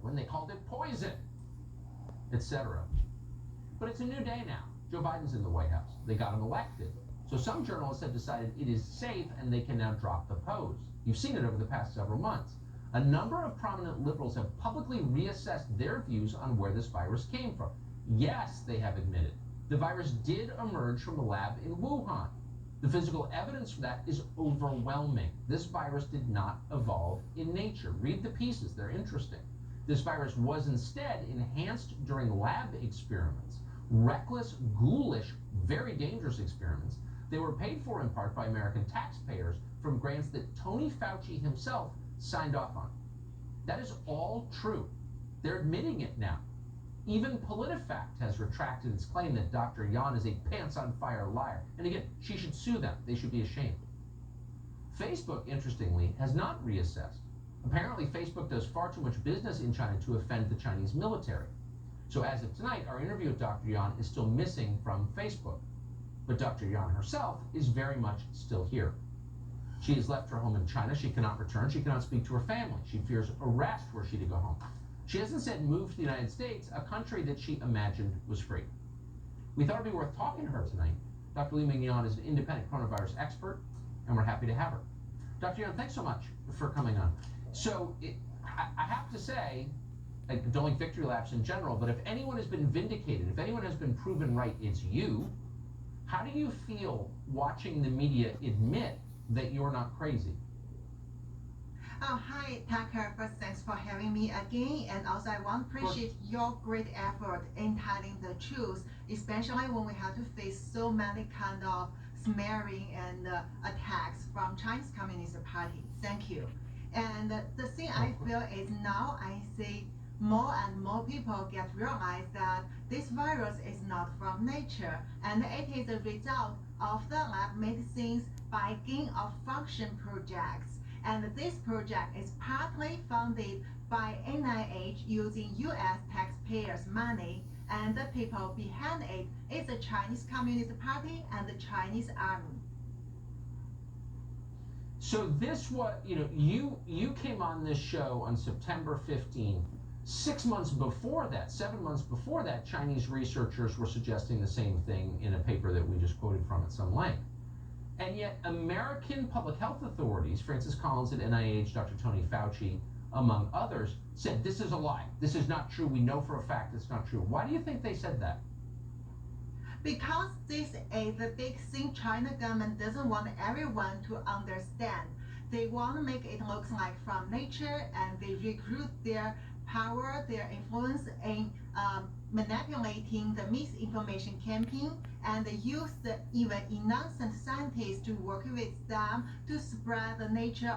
when they called it poison, etc. But it's a new day now. Joe Biden's in the White House. They got him elected. So some journalists have decided it is safe and they can now drop the pose. You've seen it over the past several months. A number of prominent liberals have publicly reassessed their views on where this virus came from. Yes, they have admitted, the virus did emerge from a lab in Wuhan. The physical evidence for that is overwhelming. This virus did not evolve in nature. Read the pieces, they're interesting. This virus was instead enhanced during lab experiments, reckless, ghoulish, very dangerous experiments. They were paid for in part by American taxpayers from grants that Tony Fauci himself signed off on. That is all true. They're admitting it now. Even PolitiFact has retracted its claim that Dr. Yan is a pants-on-fire liar. And again, she should sue them. They should be ashamed. Facebook, interestingly, has not reassessed. Apparently, Facebook does far too much business in China to offend the Chinese military. So as of tonight, our interview with Dr. Yan is still missing from Facebook. But Dr. Yan herself is very much still here. She has left her home in China. She cannot return. She cannot speak to her family. She fears arrest were she to go home. She hasn't said move to the United States, a country that she imagined was free. We thought it'd be worth talking to her tonight. Dr. Li-Meng Yan is an independent coronavirus expert, and we're happy to have her. Dr. Yan, thanks so much for coming on. So I have to say, I don't like victory laps in general, but if anyone has been vindicated, if anyone has been proven right, it's you. How do you feel watching the media admit that you're not crazy? Oh, hi, Tucker. First, thanks for having me again. And also, I want to appreciate your great effort in telling the truth, especially when we have to face so many kind of smearing and attacks from Chinese Communist Party. Thank you. And the thing I feel is now I see more and more people get realized that this virus is not from nature, and it is a result of the lab medicines by gain of function projects. And this project is partly funded by NIH using US taxpayers' money, and the people behind it is the Chinese Communist Party and the Chinese Army. So this what you came on this show on September 15th. 6 months before that, 7 months before that, Chinese researchers were suggesting the same thing in a paper that we just quoted from at some length. And yet American public health authorities, Francis Collins at NIH, Dr. Tony Fauci, among others, said this is a lie. This is not true. We know for a fact it's not true. Why do you think they said that? Because this is the big thing China government doesn't want everyone to understand. They want to make it look like from nature, and they recruit their power, their influence in manipulating the misinformation campaign, and they use the even innocent scientists to work with them to spread the nature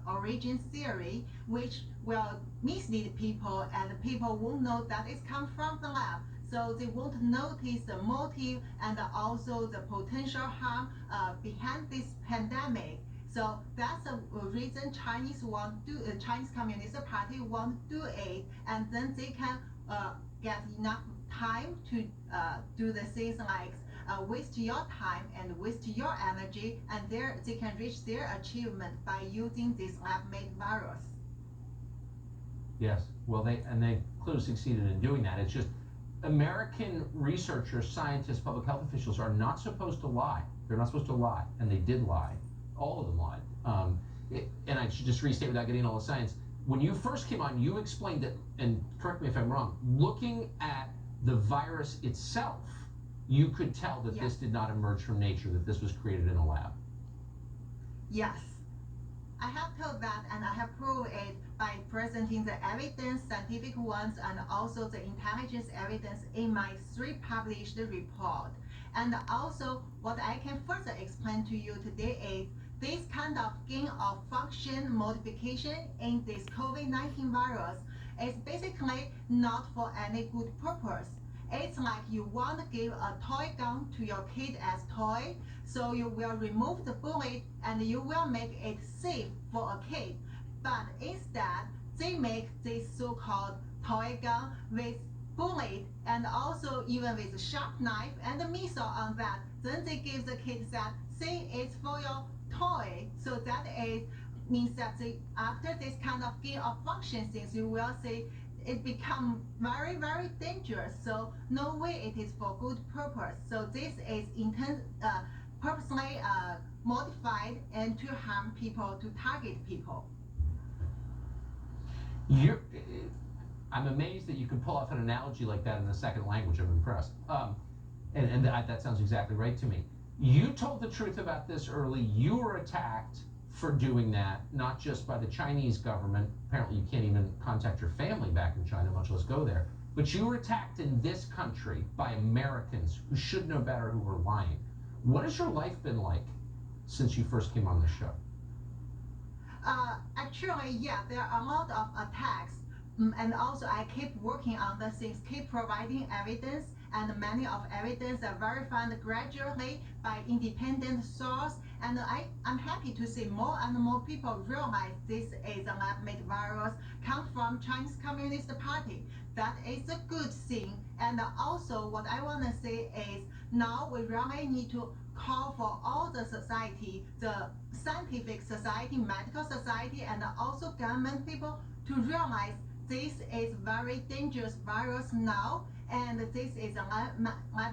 origin theory, which will mislead people, and people won't know that it's come from the lab. So they won't notice the motive and also the potential harm behind this pandemic. So that's the reason Chinese Communist Party want to do it, and then they can get enough time to do the things like waste your time and waste your energy, and they can reach their achievement by using this lab-made virus. Yes, well, they clearly succeeded in doing that. It's just American researchers, scientists, public health officials are not supposed to lie. They're not supposed to lie, and they did lie. All of them lied. And I should just restate without getting all the science. When you first came on, you explained that, and correct me if I'm wrong, looking at the virus itself, you could tell that this did not emerge from nature, that this was created in a lab. Yes. I have told that, and I have proved it by presenting the evidence, scientific ones, and also the intelligence evidence in my 3 published reports. And also, what I can further explain to you today is this kind of gain of function modification in this COVID-19 virus is basically not for any good purpose. It's like you want to give a toy gun to your kid as toy, so you will remove the bullet and you will make it safe for a kid. But instead, they make this so-called toy gun with bullet and also even with a sharp knife and a missile on that. Then they give the kid that, see, it's for your toy. So that means that after this kind of gain of function things, you will see it become very, very dangerous. So no way it is for good purpose. So this is purposely modified and to harm people, to target people. I'm amazed that you can pull off an analogy like that in a second language. I'm impressed. That sounds exactly right to me. You told the truth about this early. You were attacked for doing that, not just by the Chinese government. Apparently, you can't even contact your family back in China, much less go there. But you were attacked in this country by Americans who should know better, who were lying. What has your life been like since you first came on the show? Actually, yeah, there are a lot of attacks. And also I keep working on the things, keep providing evidence, and many of evidence are verified gradually by independent source. And I'm happy to see more and more people realize this is a lab-made virus come from Chinese Communist Party. That is a good thing. And also what I want to say is now we really need to call for all the society, the scientific society, medical society, and also government people to realize this is very dangerous virus now, and this is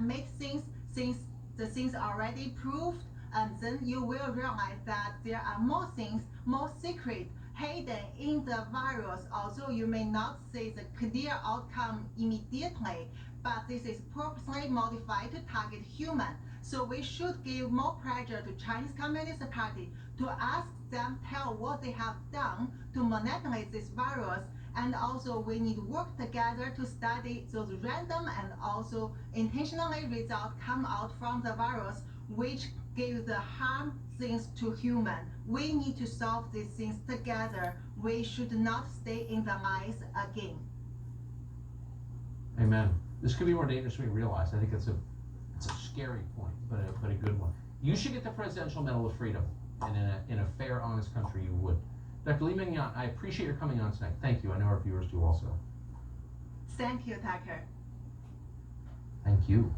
make things since the things already proved, and then you will realize that there are more things, more secret hidden in the virus. Also, you may not see the clear outcome immediately, but this is purposely modified to target human. So we should give more pressure to Chinese Communist Party to ask them tell what they have done to manipulate this virus. And also we need to work together to study those random and also intentionally results come out from the virus which give the harm things to human. We need to solve these things together. We should not stay in the lies again. Amen. This could be more dangerous than we realize. I think it's a scary point, but a good one. You should get the Presidential Medal of Freedom, and in a fair, honest country, you would. Dr. Li Mengyan, I appreciate your coming on tonight. Thank you. I know our viewers do also. Thank you, Tucker. Thank you.